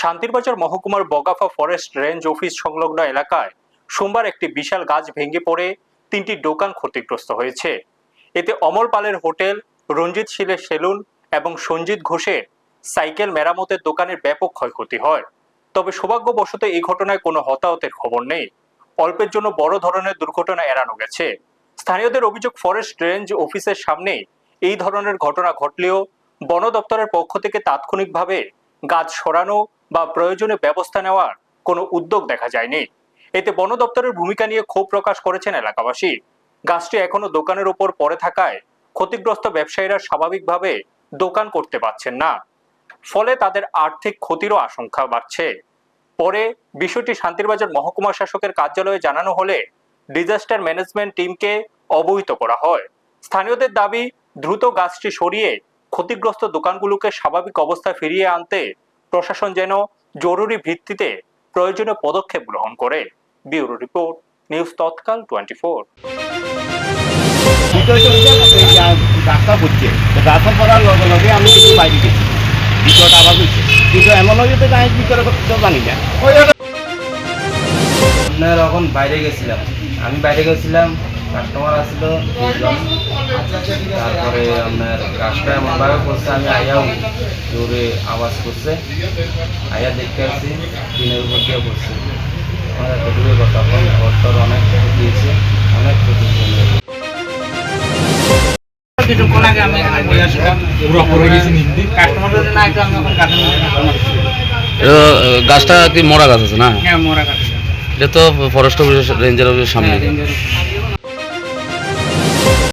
শান্তিরবাজার মহকুমার Bagafa forest range office সংলগ্ন এলাকায় সোমবার একটি বিশাল গাছ ভেঙে পড়ে 3টি দোকান ক্ষতিগ্রস্ত হয়েছে। এতে অমর পালের হোটেল, রঞ্জিত শীলের সেলুন এবং সঞ্জিত ঘোষের সাইকেল মেরামতের দোকানের ব্যাপক ক্ষয়ক্ষতি হয়। তবে সৌভাগ্যবশত এই ঘটনায় কোনো হতাহতের খবর নেই। অল্পের জন্য বড় ধরনের দুর্ঘটনা এড়ানো গেছে। স্থানীয়দের অভিযোগ, ফরেস্ট রেঞ্জ অফিসের সামনে এই ধরনের ঘটনা ঘটলেও বন দপ্তরের পক্ষ থেকে তাৎক্ষণিকভাবে গাছ সরানো বা প্রয়োজনে ব্যবস্থা নেওয়ার কোনো উদ্যোগ দেখা যায়নি। এতে বন দপ্তরের ভূমিকা নিয়ে ক্ষোভ প্রকাশ করেছেন এলাকাবাসী। গাছটি এখনো দোকানের উপর পড়ে থাকায় ক্ষতিগ্রস্ত ব্যবসায়ীরা স্বাভাবিকভাবে দোকান করতে পারছেন না, ফলে তাদের আর্থিক ক্ষতিরও আশঙ্কা বাড়ছে। পরে বিষয়টি শান্তিরবাজার মহকুমা শাসকের কার্যালয়ে জানানো হলে ডিজাস্টার ম্যানেজমেন্ট টিমকে অবহিত করা হয়। স্থানীয়দের দাবি, দ্রুত গাছটি সরিয়ে ক্ষতিগ্রস্ত দোকানগুলোকে স্বাভাবিক অবস্থায় ফিরিয়ে আনতে প্রশাসন যেন জরুরি ভিত্তিতে প্রয়োজনীয় পদক্ষেপ গ্রহণ করে। ব্যুরো রিপোর্ট, নিউজ তৎকাল 24। রাস্তা করছে রাস্তা করার লগে লগে আমি কিন্তু বাইরে গেছি, ভিতরটা আবার বুঝছে, কিন্তু এমন হয়ে যেতে আমি ভিতরে তো জানি না। আপনার এখন বাইরে গেছিলাম, কাস্টমার আসলো দুজন, তারপরে আপনার গাছটা এমনভাবে করছে, আমি আয়াও জোরে আওয়াজ করছে, আয়া দেখতে আসছি দিনের উপর দিয়ে পড়ছে। আমার এতটুকুই কথা, এখন ঘরটার অনেক ক্ষতি দিয়েছে, অনেক ক্ষতি। কিছুক্ষণ আগে আমি গাছটা কি মরা গাছ আছে না? হ্যাঁ, মোরা কাটে। এটা তো ফরেস্ট অফিস রেঞ্জের অফিসের সামনে।